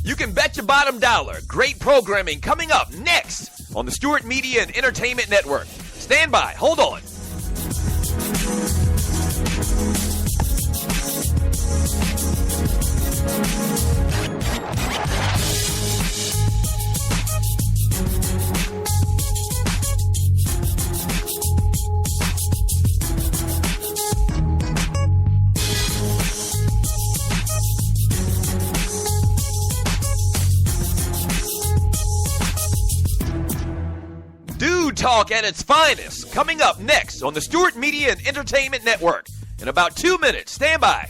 You can bet your bottom dollar. Great programming coming up next on the Stewart Media and Entertainment Network. Stand by. Hold on. Talk at its finest, coming up next on the Stewart Media and Entertainment Network. In about 2 minutes, stand by.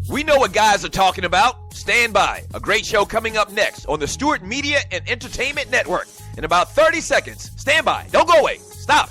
We know what guys are talking about. Stand by. A great show coming up next on the Stewart Media and Entertainment Network. In about 30 seconds. Stand by. Don't go away. Stop.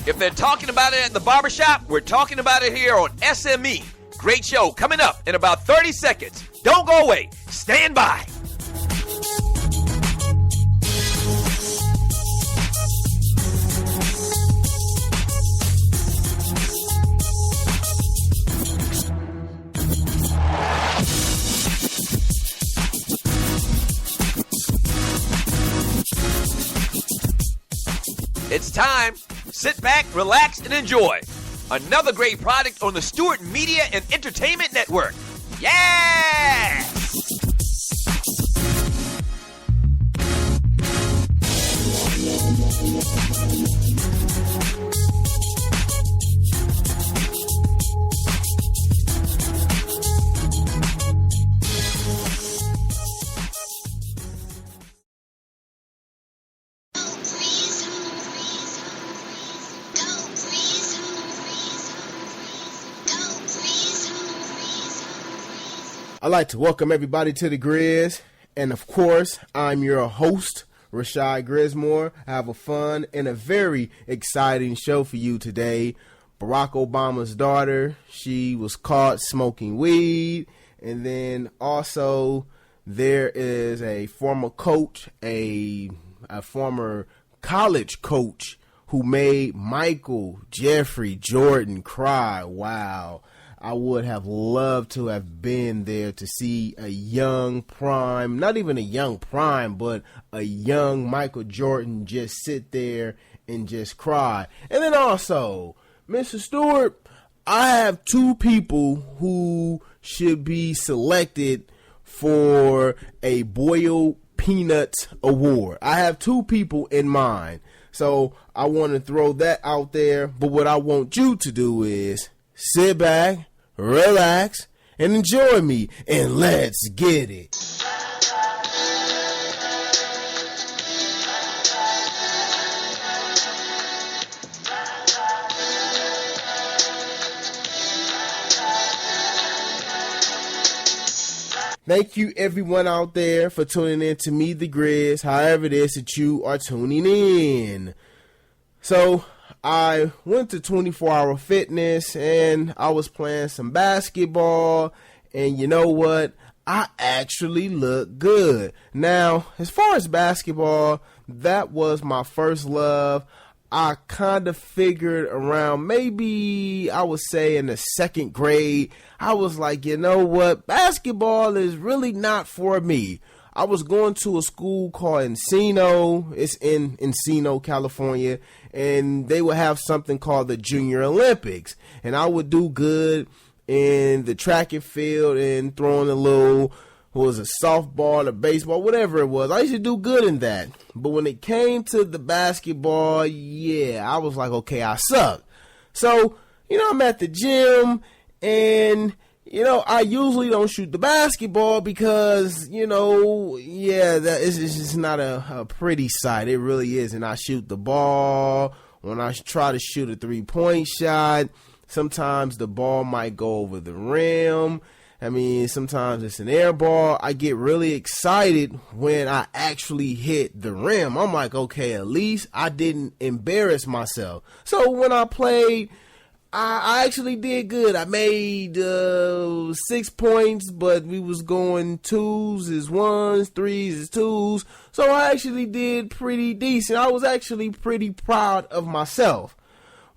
If they're talking about it at the barbershop, we're talking about it here on SME. Great show coming up in about 30 seconds. Don't go away. Stand by. It's time. Sit back, relax, and enjoy. Another great product on the Stewart Media and Entertainment Network. Yeah! I'd like to welcome everybody to the Grizz, and of course, I'm your host, Rashad Grismore. I have a fun and a very exciting show for you today. Brock Obama's daughter, she was caught smoking weed, and then also there is a former coach, a former college coach who made Michael Jeffrey Jordan cry. Wow. I would have loved to have been there to see a young prime, not even a young prime, but a young Michael Jordan just sit there and just cry. And then also, Mr. Stewart, I have two people who should be selected for a Boiled Peanuts Award. I have two people in mind. So I want to throw that out there. But what I want you to do is sit back, relax, and enjoy me, and let's get it. Thank you everyone out there for tuning in to Me The Grizz, however it is that you are tuning in. So I went to 24-Hour Fitness and I was playing some basketball, and you know what? I actually look good. Now, as far as basketball, that was my first love. I kind of figured around maybe, I would say in the second grade, I was like, you know what? Basketball is really not for me. I was going to a school called Encino. It's in Encino, California, and they would have something called the Junior Olympics, and I would do good in the track and field and throwing a little was a softball or baseball, whatever it was. I used to do good in that. But when it came to the basketball, yeah, I was like, okay, I suck. So, I'm at the gym and, I usually don't shoot the basketball because, that is just not a pretty sight. It really isn't. I shoot the ball. When I try to shoot a 3-point shot, sometimes the ball might go over the rim. Sometimes it's an air ball. I get really excited when I actually hit the rim. I'm like, okay, at least I didn't embarrass myself. So when I played, I actually did good. I made 6 points, but we was going 2s as 1s, 3s as 2s. So I actually did pretty decent. I was actually pretty proud of myself.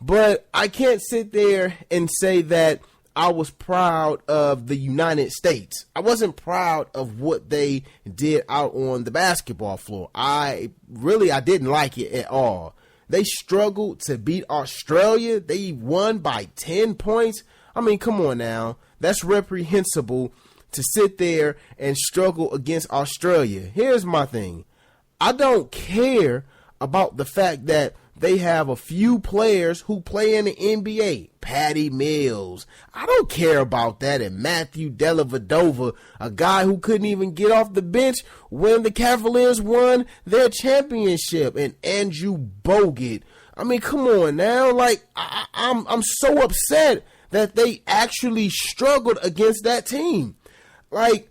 But I can't sit there and say that I was proud of the United States. I wasn't proud of what they did out on the basketball floor. I didn't like it at all. They struggled to beat Australia. They won by 10 points. Come on now. That's reprehensible to sit there and struggle against Australia. Here's my thing. I don't care about the fact that they have a few players who play in the NBA. Patty Mills. I don't care about that. And Matthew Dellavedova, a guy who couldn't even get off the bench when the Cavaliers won their championship. And Andrew Bogut. Come on now. I'm so upset that they actually struggled against that team. I'm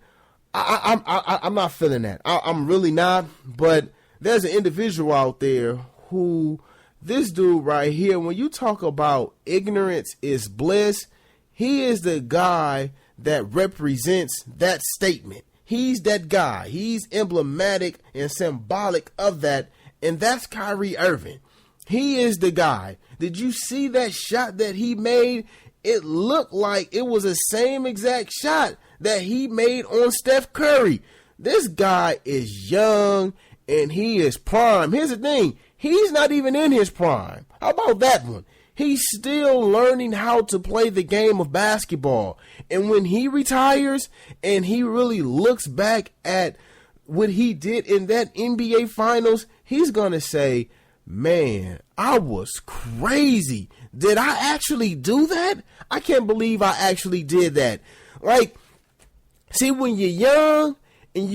not feeling that. I'm really not. But there's an individual out there who, this dude right here, when you talk about ignorance is bliss, he is the guy that represents that statement. He's that guy. He's emblematic and symbolic of that, and that's Kyrie Irving. He is the guy. Did you see that shot that he made? It looked like it was the same exact shot that he made on Steph Curry. This guy is young and he is prime. Here's the thing. He's not even in his prime. How about that one? He's still learning how to play the game of basketball. And when he retires and he really looks back at what he did in that NBA Finals, he's going to say, man, I was crazy. Did I actually do that? I can't believe I actually did that. See, when you're young and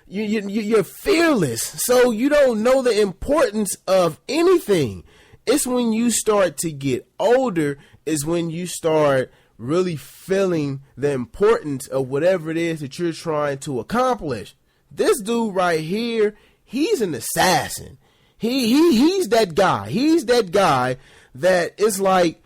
you're fearless, so you don't know the importance of anything. It's when you start to get older is when you start really feeling the importance of whatever it is that you're trying to accomplish. This dude right here, he's an assassin. He's that guy. He's that guy that is like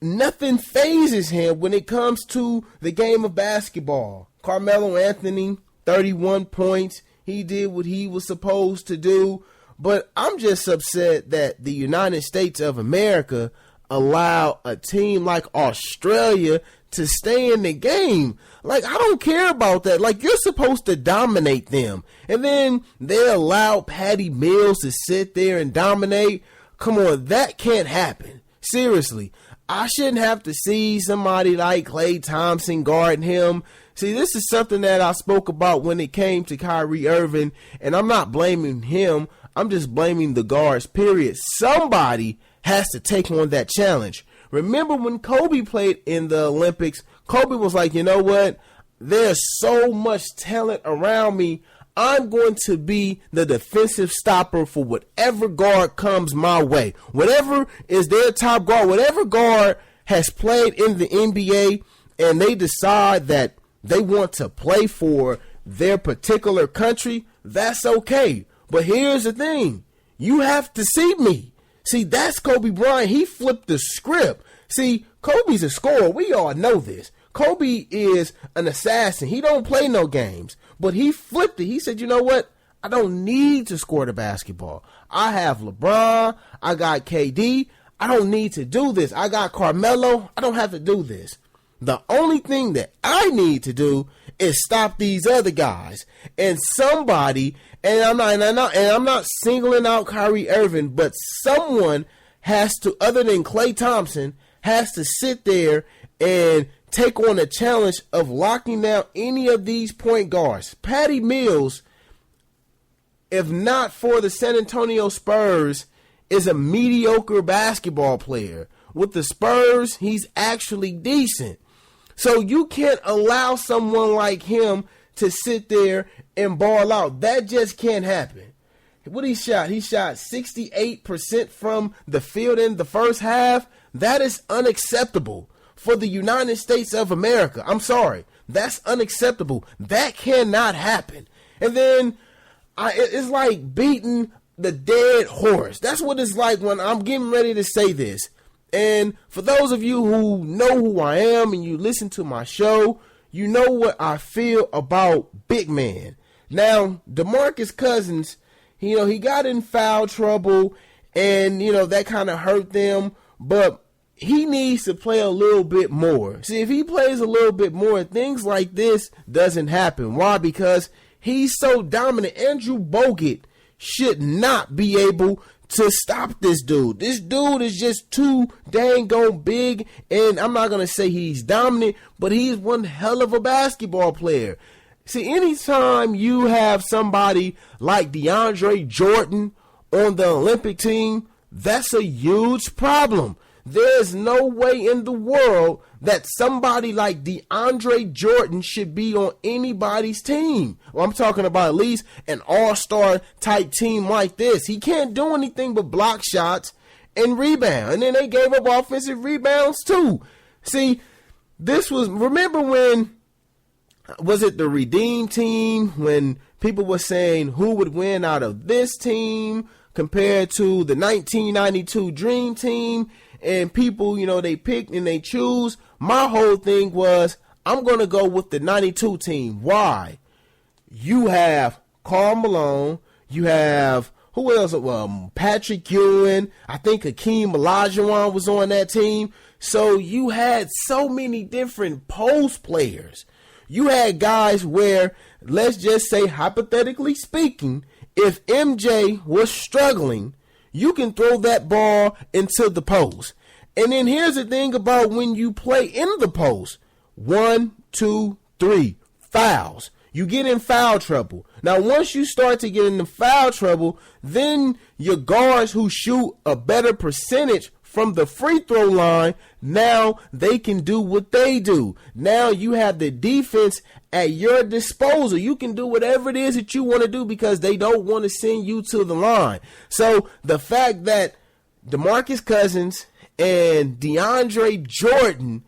nothing phases him when it comes to the game of basketball. Carmelo Anthony, 31 points. He did what he was supposed to do. But I'm just upset that the United States of America allow a team like Australia to stay in the game. I don't care about that. You're supposed to dominate them. And then they allow Patty Mills to sit there and dominate. Come on, that can't happen. Seriously, I shouldn't have to see somebody like Klay Thompson guarding him. See, this is something that I spoke about when it came to Kyrie Irving, and I'm not blaming him. I'm just blaming the guards, period. Somebody has to take on that challenge. Remember when Kobe played in the Olympics, Kobe was like, you know what? There's so much talent around me. I'm going to be the defensive stopper for whatever guard comes my way. Whatever is their top guard, whatever guard has played in the NBA and they decide that they want to play for their particular country, that's okay. But here's the thing. You have to see me. See, that's Kobe Bryant. He flipped the script. See, Kobe's a scorer. We all know this. Kobe is an assassin. He don't play no games. But he flipped it. He said, you know what? I don't need to score the basketball. I have LeBron. I got KD. I don't need to do this. I got Carmelo. I don't have to do this. The only thing that I need to do is stop these other guys. And somebody, and I'm not singling out Kyrie Irving, but someone has to, other than Klay Thompson, has to sit there and take on a challenge of locking down any of these point guards. Patty Mills, if not for the San Antonio Spurs, is a mediocre basketball player. With the Spurs, he's actually decent. So you can't allow someone like him to sit there and ball out. That just can't happen. What he shot? He shot 68% from the field in the first half. That is unacceptable for the United States of America. I'm sorry. That's unacceptable. That cannot happen. And then it's like beating the dead horse. That's what it's like when I'm getting ready to say this. And for those of you who know who I am and you listen to my show, you know what I feel about big man. Now, DeMarcus Cousins, he got in foul trouble and, that kind of hurt them, but he needs to play a little bit more. See, if he plays a little bit more, things like this doesn't happen. Why? Because he's so dominant. Andrew Bogut should not be able to stop this dude. This dude is just too dang big, and I'm not going to say he's dominant, but he's one hell of a basketball player. See, anytime you have somebody like DeAndre Jordan on the Olympic team, that's a huge problem. There's no way in the world that somebody like DeAndre Jordan should be on anybody's team. Well, I'm talking about at least an all-star type team like this. He can't do anything but block shots and rebound. And then they gave up offensive rebounds too. See, remember when, was it the Redeem team, when people were saying who would win out of this team compared to the 1992 Dream Team? And people, they pick and they choose. My whole thing was, I'm going to go with the 92 team. Why? You have Carmelo, you have, who else? Patrick Ewing. I think Hakeem Olajuwon was on that team. So you had so many different post players. You had guys where, let's just say, hypothetically speaking, if MJ was struggling, you can throw that ball into the post. And then here's the thing about when you play in the post. 1, 2, 3, fouls. You get in foul trouble. Now, once you start to get into foul trouble, then your guards who shoot a better percentage from the free throw line, now they can do what they do. Now you have the defense at your disposal. You can do whatever it is that you want to do because they don't want to send you to the line. So the fact that DeMarcus Cousins and DeAndre Jordan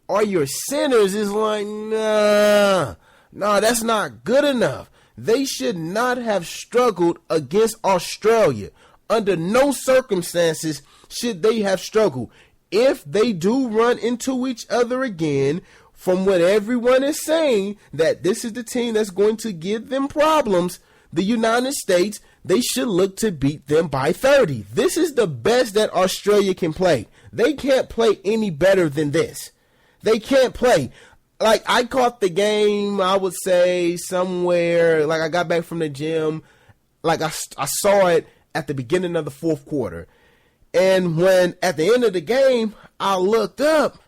are your centers is like, nah, that's not good enough. They should not have struggled against Australia. Under no circumstances should they have struggled. If they do run into each other again, from what everyone is saying, that this is the team that's going to give them problems, the United States, they should look to beat them by 30. This is the best that Australia can play. They can't play any better than this. They can't play. Like, I caught the game, I would say, somewhere, like I got back from the gym, like I saw it at the beginning of the fourth quarter. And when at the end of the game, I looked up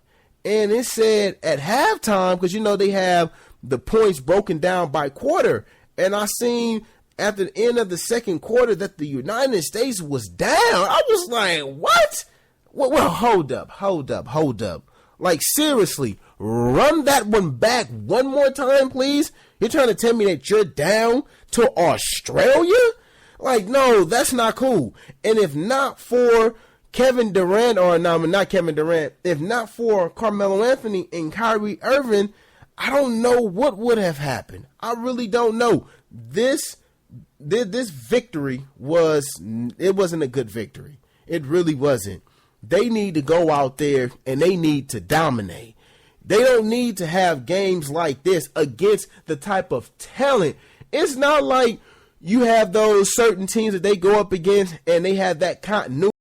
and it said at halftime, because they have the points broken down by quarter. And I seen at the end of the second quarter that the United States was down. I was like, what? Well, hold up. Like, seriously, run that one back one more time, please. You're trying to tell me that you're down to Australia? Like, no, that's not cool. And if not for Kevin Durant, if not for Carmelo Anthony and Kyrie Irving, I don't know what would have happened. I really don't know. This victory wasn't a good victory. It really wasn't. They need to go out there and they need to dominate. They don't need to have games like this against the type of talent. It's not like you have those certain teams that they go up against and they have that continuity.